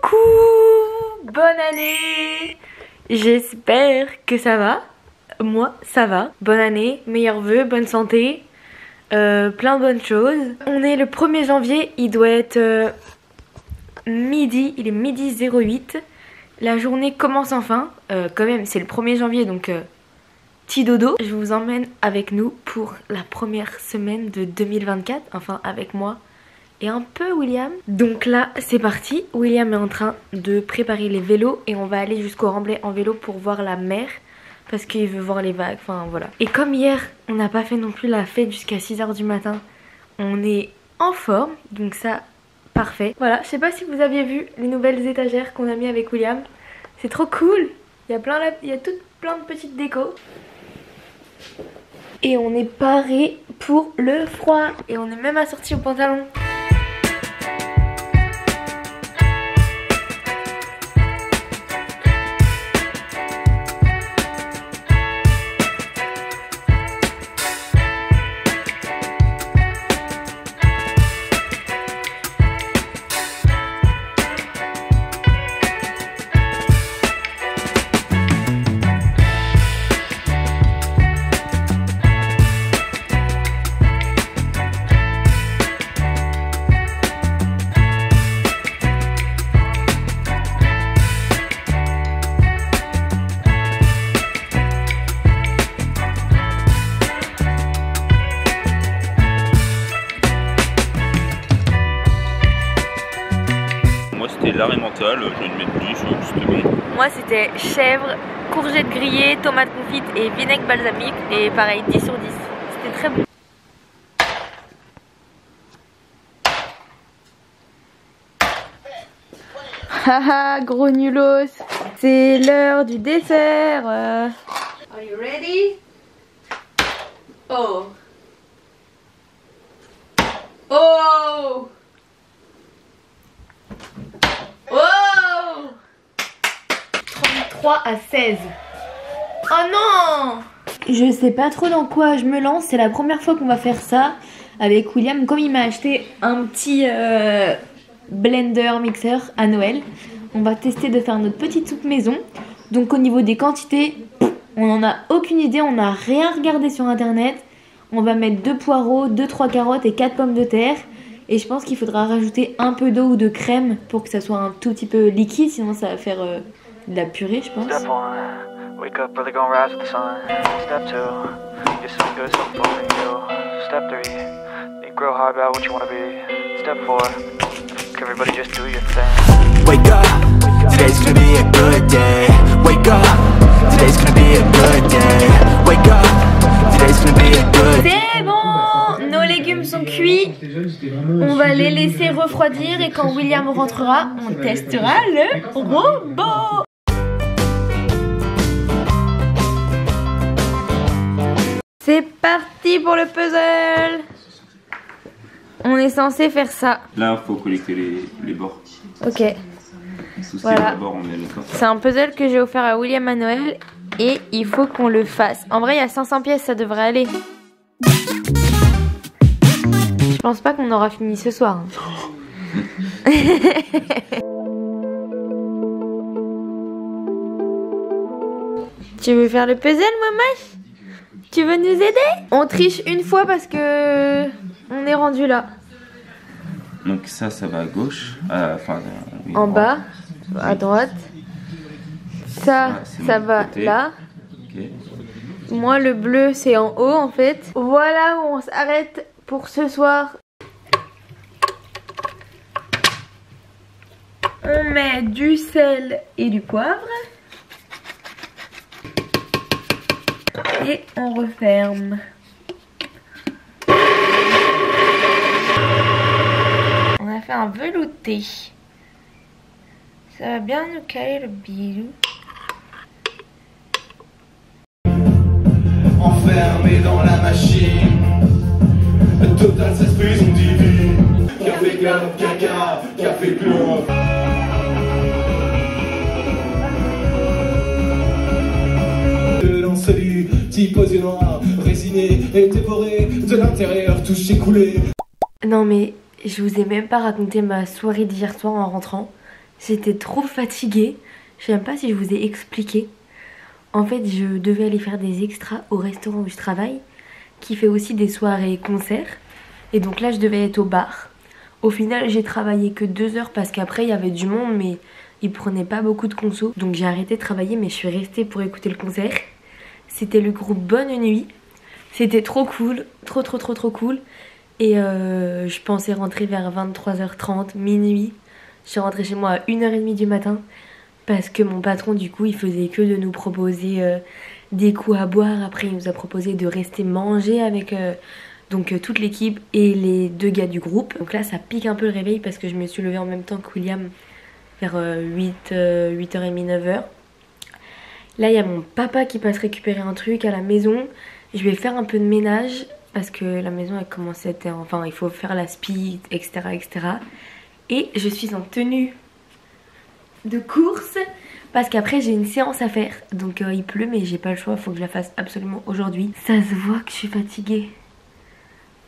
Coucou, bonne année. J'espère que ça va. Moi, ça va. Bonne année, meilleurs vœux, bonne santé, plein de bonnes choses. On est le 1er janvier, il doit être midi, il est midi 08. La journée commence enfin. Quand même, c'est le 1er janvier, donc petit dodo. Je vous emmène avec nous pour la première semaine de 2024. Enfin, avec moi et un peu William. Donc là, c'est parti. William est en train de préparer les vélos et on va aller jusqu'au Remblai en vélo pour voir la mer. Parce qu'il veut voir les vagues, enfin voilà. Et comme hier, on n'a pas fait non plus la fête jusqu'à 6 h du matin, on est en forme, donc ça, parfait. Voilà, je sais pas si vous aviez vu les nouvelles étagères qu'on a mis avec William. C'est trop cool. Il y a plein de petites décos. Et on est paré pour le froid. Et on est même assorti au pantalon. C'était l'arrêt mental, je ne mets plus, c'était bon. Moi c'était chèvre, courgettes grillées, tomates confites et vinaigre balsamique. Et pareil, 10 sur 10. C'était très bon. Haha, gros nulos. C'est l'heure du dessert. Are you ready? Oh. Oh. Oh, 33 à 16. Oh non. Je sais pas trop dans quoi je me lance. C'est la première fois qu'on va faire ça avec William. Comme il m'a acheté un petit blender mixeur à Noël, on va tester de faire notre petite soupe maison. Donc au niveau des quantités, on en a aucune idée. On n'a rien regardé sur internet. On va mettre 2 poireaux, 2-3 carottes et 4 pommes de terre. Et je pense qu'il faudra rajouter un peu d'eau ou de crème pour que ça soit un tout petit peu liquide, sinon ça va faire de la purée, je pense. Step 1, wake up early, gonna rise with the sun. Step 2, you're so good, so fucking you. Step 3, think grow hard about what you wanna be. Step 4, everybody just do your thing. Wake up, today's gonna be a good day. Wake up, today's gonna be a good day. Wake up, today's gonna be a good day. C'est bon, nos légumes sont cuits. On va les laisser refroidir et quand William rentrera, on testera le robot. C'est parti pour le puzzle. On est censé faire ça. Là, il faut collecter les bords. Ok. Voilà. C'est un puzzle que j'ai offert à William à Noël et il faut qu'on le fasse. En vrai, il y a 500 pièces, ça devrait aller. Je pense pas qu'on aura fini ce soir. Tu veux faire le puzzle, maman? Tu veux nous aider? On triche une fois parce que on est rendu là. Donc ça va à gauche. Oui, en bas, à droite. Ça va côté. Là. Okay. Moi, le bleu, c'est en haut, en fait. Voilà où on s'arrête pour ce soir. On met du sel et du poivre. Et on referme. On a fait un velouté. Ça va bien nous caler le bilou. Enfermé dans la machine, total cette prison divine. Café club, caca, café club. Salut, petit posé noir, résigné et dévoré de l'intérieur, tout s'écoulé. Non mais je vous ai même pas raconté ma soirée d'hier soir en rentrant. J'étais trop fatiguée. Je sais même pas si je vous ai expliqué. En fait, je devais aller faire des extras au restaurant où je travaille, qui fait aussi des soirées concerts. Et donc là, je devais être au bar. Au final, j'ai travaillé que 2 heures parce qu'après, il y avait du monde, mais ils prenaient pas beaucoup de conso. Donc j'ai arrêté de travailler, mais je suis restée pour écouter le concert. C'était le groupe Bonne Nuit. C'était trop cool, trop cool. Et je pensais rentrer vers 23h30, minuit. Je suis rentrée chez moi à 1h30 du matin. Parce que mon patron, du coup, il faisait que de nous proposer des coups à boire. Après, il nous a proposé de rester manger avec toute l'équipe et les 2 gars du groupe. Donc là, ça pique un peu le réveil parce que je me suis levée en même temps que William vers 8h30, 9h. Là, il y a mon papa qui passe récupérer un truc à la maison. Je vais faire un peu de ménage parce que la maison, elle commence à être... Enfin, il faut faire la spie, etc., etc. Et je suis en tenue de course parce qu'après j'ai une séance à faire. Donc il pleut mais j'ai pas le choix, faut que je la fasse absolument aujourd'hui. Ça se voit que je suis fatiguée.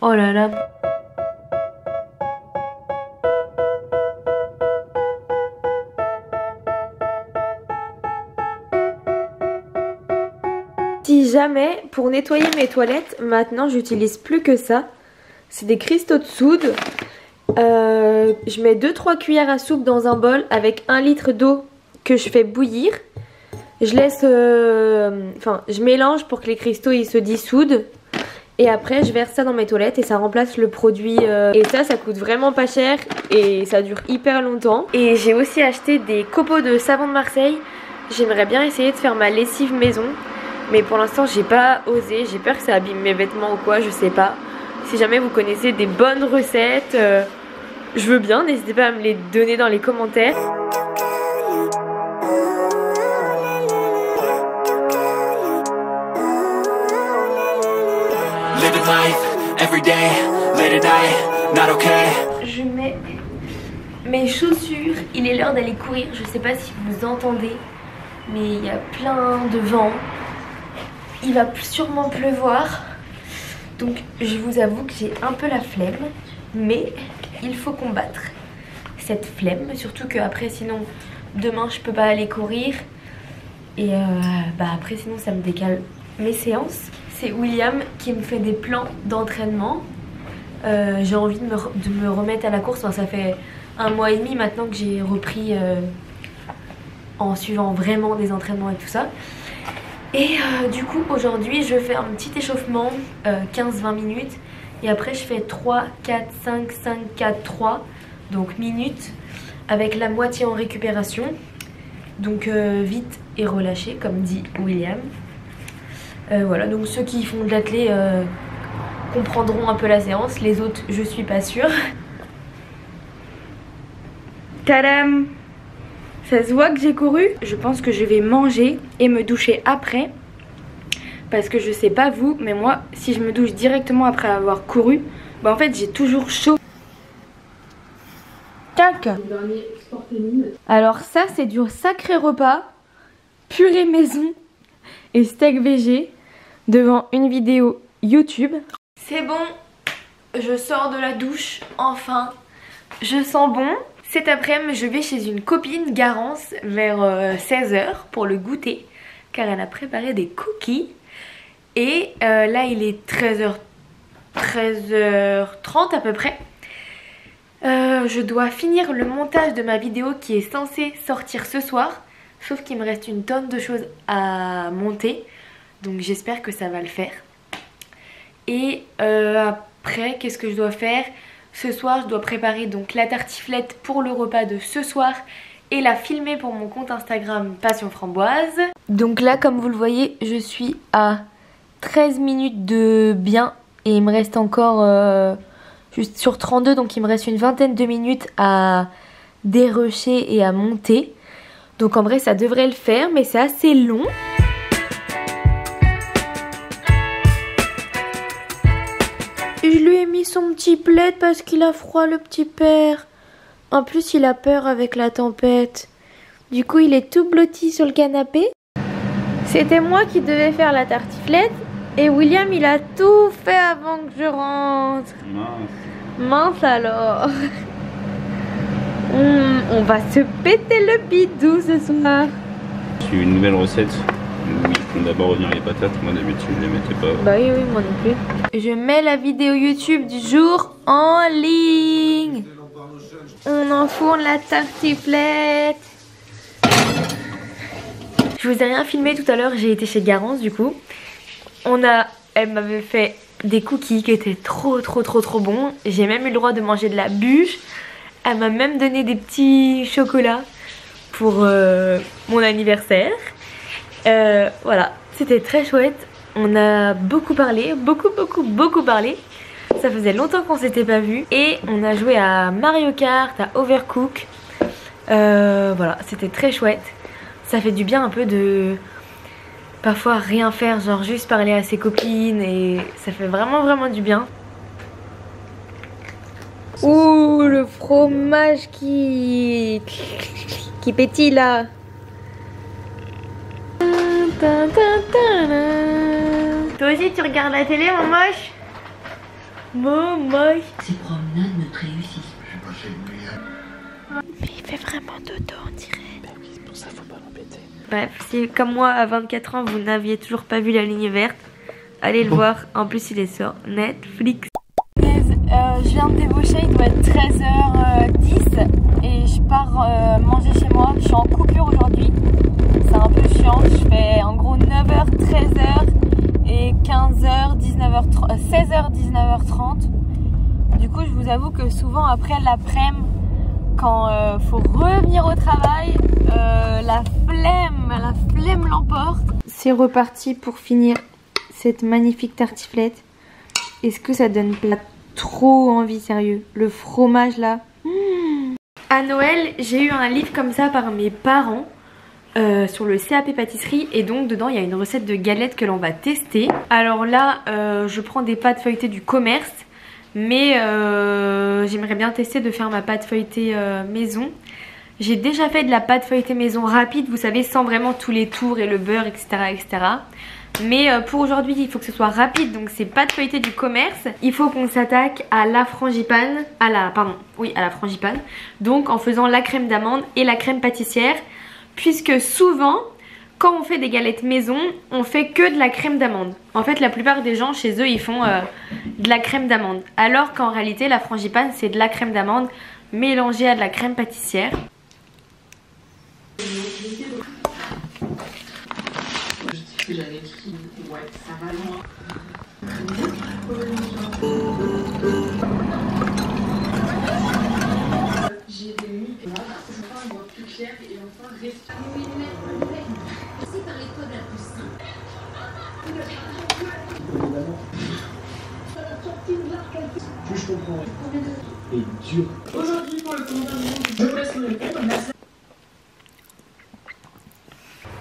Oh là là. Si jamais, pour nettoyer mes toilettes, maintenant j'utilise plus que ça. C'est des cristaux de soude. Je mets 2-3 cuillères à soupe dans un bol avec 1 litre d'eau que je fais bouillir. Je laisse, je mélange pour que les cristaux ils se dissoudent. Et après je verse ça dans mes toilettes et ça remplace le produit. Et ça coûte vraiment pas cher et ça dure hyper longtemps. Et j'ai aussi acheté des copeaux de savon de Marseille. J'aimerais bien essayer de faire ma lessive maison. Mais pour l'instant j'ai pas osé, j'ai peur que ça abîme mes vêtements ou quoi, je sais pas. Si jamais vous connaissez des bonnes recettes, je veux bien, n'hésitez pas à me les donner dans les commentaires. Je mets mes chaussures, il est l'heure d'aller courir, je sais pas si vous entendez, mais il y a plein de vent. Il va sûrement pleuvoir. Donc je vous avoue que j'ai un peu la flemme, mais il faut combattre cette flemme, surtout que après sinon demain je peux pas aller courir et après sinon ça me décale mes séances. C'est William qui me fait des plans d'entraînement. J'ai envie de me remettre à la course, enfin, ça fait 1 mois et demi maintenant que j'ai repris en suivant vraiment des entraînements et tout ça. Et du coup aujourd'hui je fais un petit échauffement 15-20 minutes et après je fais 3, 4, 5, 5, 4, 3 donc minutes avec la moitié en récupération. Donc vite et relâché comme dit William. Voilà, donc ceux qui font de l'athlé comprendront un peu la séance, les autres je suis pas sûre. Tadam! Ça se voit que j'ai couru. Je pense que je vais manger et me doucher après. Parce que je sais pas vous, mais moi, si je me douche directement après avoir couru, bah en fait j'ai toujours chaud. Tac. Alors ça c'est du sacré repas. Purée maison et steak végé devant une vidéo YouTube. C'est bon, je sors de la douche, enfin. Je sens bon. Cet après-midi, je vais chez une copine, Garance, vers 16h pour le goûter, car elle a préparé des cookies. Et là, il est 13h30 à peu près. Je dois finir le montage de ma vidéo qui est censée sortir ce soir, sauf qu'il me reste une tonne de choses à monter, donc j'espère que ça va le faire. Et après, qu'est-ce que je dois faire ? Ce soir, je dois préparer donc la tartiflette pour le repas de ce soir et la filmer pour mon compte Instagram Passion Framboise. Donc là, comme vous le voyez, je suis à 13 minutes de bien et il me reste encore juste sur 32, donc il me reste une vingtaine de minutes à dérocher et à monter. Donc en vrai, ça devrait le faire, mais c'est assez long. Je lui ai mis son petit plaid parce qu'il a froid, le petit père. En plus, il a peur avec la tempête. Du coup, il est tout blotti sur le canapé. C'était moi qui devais faire la tartiflette. Et William, il a tout fait avant que je rentre. Mince alors. On va se péter le bidou ce soir. J'ai une nouvelle recette où ils font d'abord revenir les patates. Moi d'habitude je les mettais pas. Bah oui, moi non plus. Je mets la vidéo YouTube du jour en ligne. On enfourne la tartiflette. Je vous ai rien filmé tout à l'heure, j'ai été chez Garance du coup. Elle m'avait fait des cookies qui étaient trop bons. J'ai même eu le droit de manger de la bûche. Elle m'a même donné des petits chocolats pour mon anniversaire. Voilà, c'était très chouette. On a beaucoup parlé, beaucoup parlé. Ça faisait longtemps qu'on s'était pas vu. Et on a joué à Mario Kart, à Overcook. Voilà, c'était très chouette. Ça fait du bien un peu de parfois rien faire, genre juste parler à ses copines. Et ça fait vraiment du bien. Ouh, le fromage qui pétille là. Toi aussi tu regardes la télé, mon moche? Mon moche. Ces promenades ne réussissent. Mais il fait vraiment dodo, on dirait. Bah oui, c'est pour ça faut pas l'embêter. Bref, si comme moi à 24 ans vous n'aviez toujours pas vu la ligne verte, allez le voir. En plus il est sur Netflix. Je viens de débaucher, il doit être 13h10 et je pars manger chez moi. Je suis en coupure aujourd'hui, c'est un peu chiant. Je fais en gros 9h, 13h et 15h, 19h30, 16h, 19h30. Du coup, je vous avoue que souvent après l'après-midi, quand faut revenir au travail, la flemme l'emporte. C'est reparti pour finir cette magnifique tartiflette. Est-ce que ça donne pas trop envie, sérieux? Le fromage là. À Noël, j'ai eu un livre comme ça par mes parents sur le CAP pâtisserie. Et donc dedans il y a une recette de galettes que l'on va tester. Alors là je prends des pâtes feuilletées du commerce. Mais j'aimerais bien tester de faire ma pâte feuilletée maison. J'ai déjà fait de la pâte feuilletée maison rapide, vous savez, sans vraiment tous les tours et le beurre, etc. Mais pour aujourd'hui, il faut que ce soit rapide, donc c'est pâte feuilletée du commerce. Il faut qu'on s'attaque à la frangipane, à la frangipane. Donc en faisant la crème d'amande et la crème pâtissière. Puisque souvent, quand on fait des galettes maison, on fait que de la crème d'amande. En fait, la plupart des gens chez eux, ils font de la crème d'amande. Alors qu'en réalité, la frangipane, c'est de la crème d'amande mélangée à de la crème pâtissière.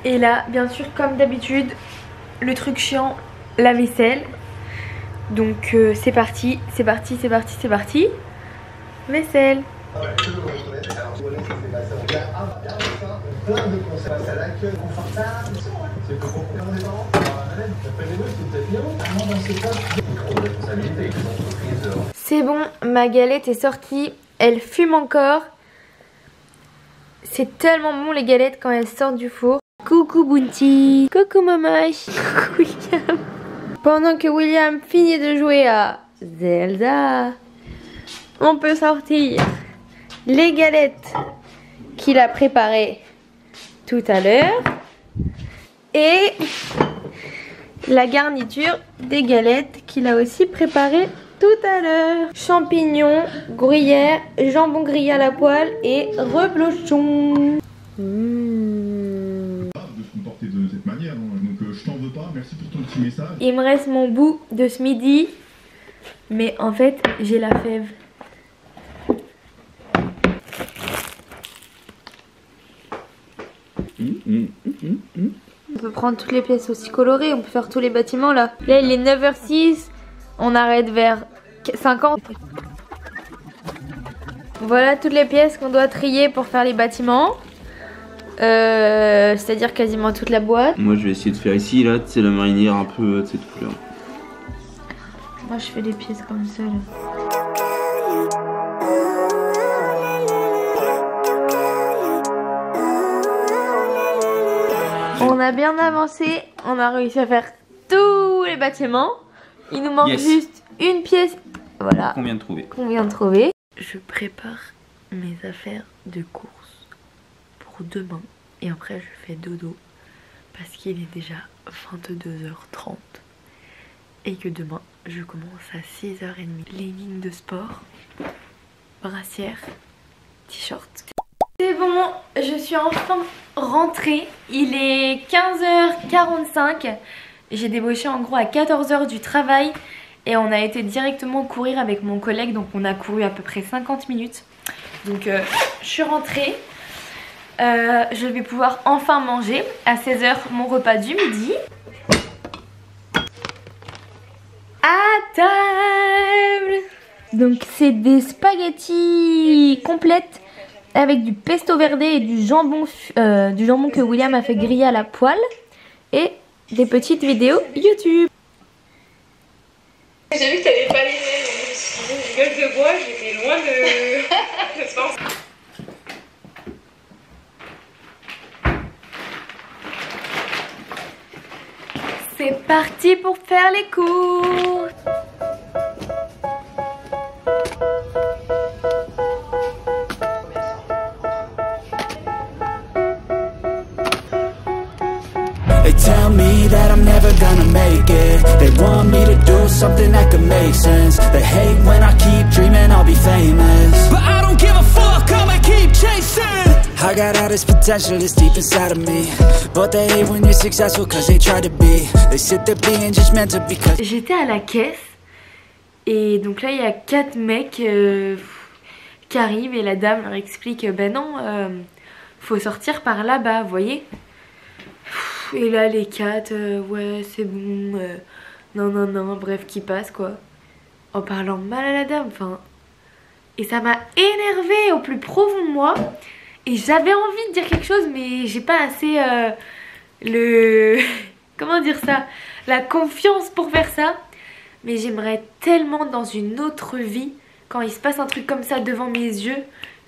Et là, bien sûr, comme d'habitude, le truc chiant, la vaisselle. Donc c'est parti. Vaisselle. C'est bon, ma galette est sortie. Elle fume encore. C'est tellement bon les galettes quand elles sortent du four. Coucou Bounty. Coucou Mamache. Coucou William. Pendant que William finit de jouer à Zelda, on peut sortir les galettes qu'il a préparées tout à l'heure et la garniture des galettes qu'il a aussi préparées tout à l'heure. Champignons, gruyère, jambon grillé à la poêle et reblochon. De cette manière, donc je t'en veux pas, merci pour ton petit message. Il me reste mon bout de ce midi, mais en fait j'ai la fève. On peut prendre toutes les pièces aussi colorées, on peut faire tous les bâtiments là. Là il est 9h06, on arrête vers 50. Voilà toutes les pièces qu'on doit trier pour faire les bâtiments. C'est-à-dire quasiment toute la boîte. Moi je vais essayer de faire ici, là, c'est la marinière un peu de cette couleur. Moi je fais des pièces comme ça là. On a bien avancé, on a réussi à faire tous les bâtiments. Il nous manque juste une pièce. Voilà. Qu'on vient de trouver. Qu'on vient de trouver. Je prépare mes affaires de course pour demain. Et après je fais dodo. Parce qu'il est déjà 22h30. Et que demain je commence à 6h30. Leggings de sport, brassière, t-shirt. C'est bon, je suis enfin rentrée. Il est 15h45. J'ai débauché en gros à 14h du travail. Et on a été directement courir avec mon collègue. Donc on a couru à peu près 50 minutes. Donc je suis rentrée. Je vais pouvoir enfin manger à 16h mon repas du midi. À table. Donc c'est des spaghettis complètes avec du pesto verde et du jambon que William a fait griller à la poêle et des petites vidéos YouTube. J'ai vu que t'avais pas les mêmes, donc je me suis dit une gueule de bois, j'étais loin de se penser. C'est parti pour faire les courses. They tell me that I'm never gonna make it. They want me to do something that could make sense. They hate when I keep dreaming I'll be famous, but I don't give a fuck, I'ma keep chasing. I got all this potential that's deep inside of me, but they hate when you're successful cause they try to be. They sit there being judgmental because... J'étais à la caisse et donc là il y a 4 mecs qui arrivent et la dame leur explique ben non, faut sortir par là-bas, vous voyez. Et là les 4, ouais c'est bon, non, bref qui passe quoi. En parlant mal à la dame, enfin. Et ça m'a énervée au plus profond de moi. Et j'avais envie de dire quelque chose mais j'ai pas assez comment dire ça, la confiance pour faire ça. Mais j'aimerais tellement dans une autre vie, quand il se passe un truc comme ça devant mes yeux,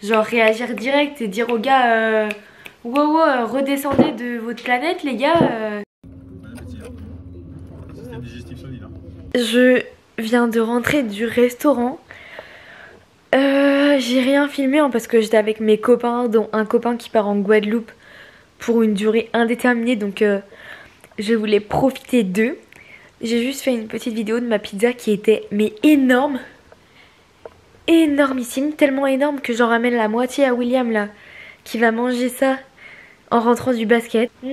genre réagir direct et dire aux gars wow, redescendez de votre planète les gars. Je viens de rentrer du restaurant. J'ai rien filmé hein, parce que j'étais avec mes copains, dont un copain qui part en Guadeloupe pour une durée indéterminée. Donc je voulais profiter d'eux. J'ai juste fait une petite vidéo de ma pizza qui était mais énorme. Énormissime, tellement énorme que j'en ramène la moitié à William là, qui va manger ça en rentrant du basket. Ça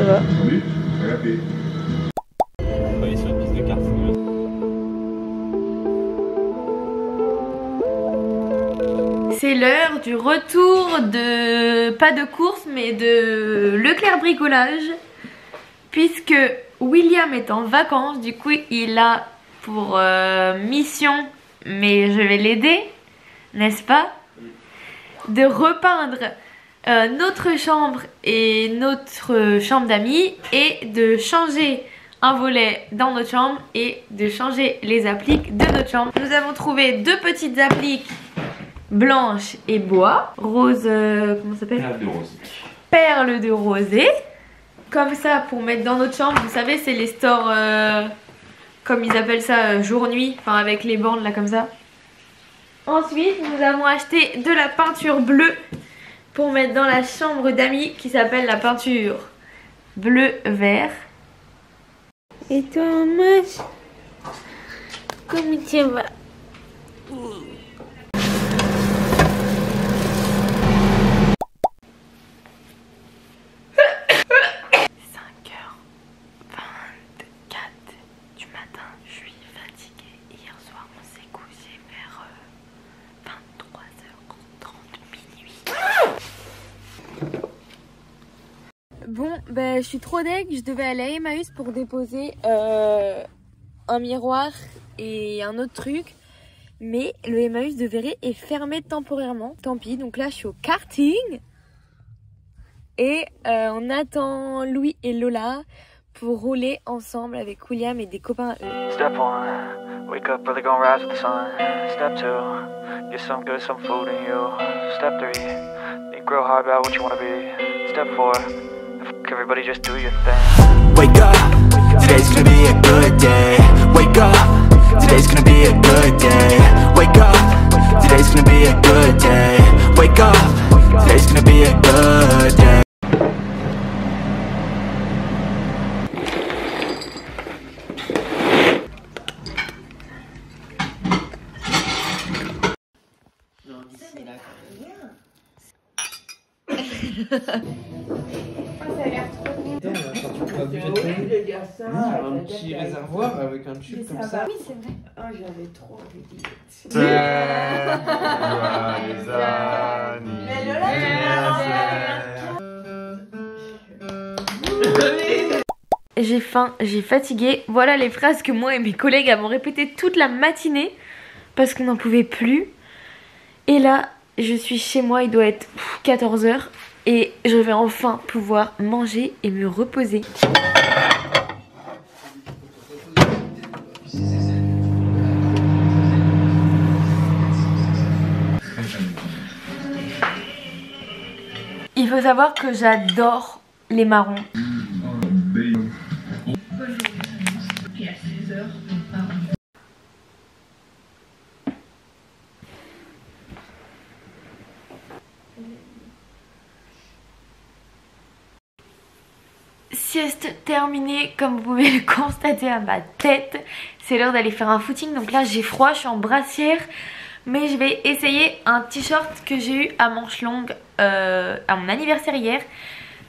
va. On va aller sur une piste de kart. C'est l'heure du retour de, pas de course, mais de Leclerc bricolage. Puisque William est en vacances, du coup il a pour mission, mais je vais l'aider, n'est-ce pas, de repeindre notre chambre et notre chambre d'amis et de changer un volet dans notre chambre et de changer les appliques de notre chambre. Nous avons trouvé 2 petites appliques blanches et bois, rose, comment ça s'appelle ? Perle de rose. Perle de rosée. Comme ça pour mettre dans notre chambre, vous savez c'est les stores comme ils appellent ça jour-nuit, enfin avec les bandes là comme ça. Ensuite nous avons acheté de la peinture bleue pour mettre dans la chambre d'amis qui s'appelle la peinture bleu-vert. Et toi Mas, comment tu vas? 23h30 minuit. Bon, ben je suis trop deg, je devais aller à Emmaüs pour déposer un miroir et un autre truc. Mais le Emmaüs de Verré est fermé temporairement, tant pis. Donc là je suis au karting. Et on attend Louis et Lola pour rouler ensemble avec William et des copains à eux. Step 1, wake up early, gonna rise with the sun. Step 2, get some good, some food in you. Step 3, think real hard about what you wanna be. Step 4, everybody just do your thing. Wake up, today's gonna be a good day. Wake up, today's gonna be a good day. Wake up, today's gonna be a good day. Wake up, today's gonna be a good day. Un petit réservoir avec un tube comme ça. Oui, c'est vrai. Oh, j'avais trop envie. J'ai faim, j'ai fatigué. Voilà les phrases que moi et mes collègues avons répétées toute la matinée parce qu'on n'en pouvait plus. Et là, je suis chez moi, il doit être 14 h et je vais enfin pouvoir manger et me reposer. Il faut savoir que j'adore les marrons. Sieste terminée, comme vous pouvez le constater à ma tête. C'est l'heure d'aller faire un footing. Donc là j'ai froid, je suis en brassière. Mais je vais essayer un t-shirt que j'ai eu à manches longues à mon anniversaire hier.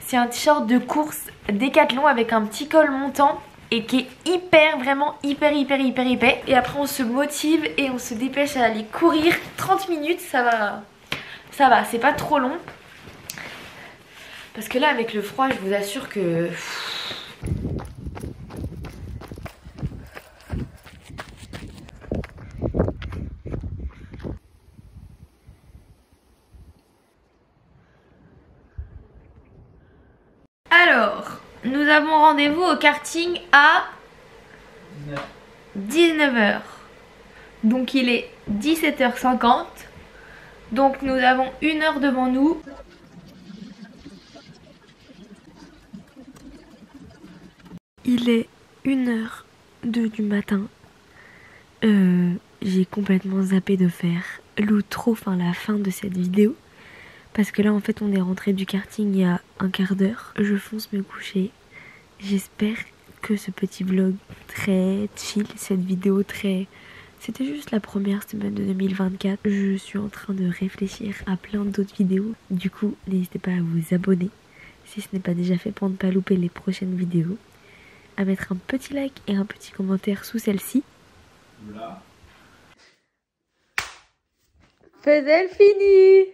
C'est un t-shirt de course Décathlon avec un petit col montant et qui est hyper, vraiment hyper épais. Et après on se motive et on se dépêche à aller courir 30 minutes, ça va, c'est pas trop long. Parce que là avec le froid je vous assure que... Alors, nous avons rendez-vous au karting à 19 h. Donc il est 17 h 50. Donc nous avons 1 heure devant nous. Il est 1h02 du matin. J'ai complètement zappé de faire l'outro, enfin la fin de cette vidéo. Parce que là en fait on est rentré du karting il y a un quart d'heure. Je fonce me coucher. J'espère que ce petit vlog très chill, cette vidéo très... C'était juste la première semaine de 2024. Je suis en train de réfléchir à plein d'autres vidéos. Du coup n'hésitez pas à vous abonner si ce n'est pas déjà fait pour ne pas louper les prochaines vidéos. À mettre un petit like et un petit commentaire sous celle-ci. Voilà. Faiselle finie.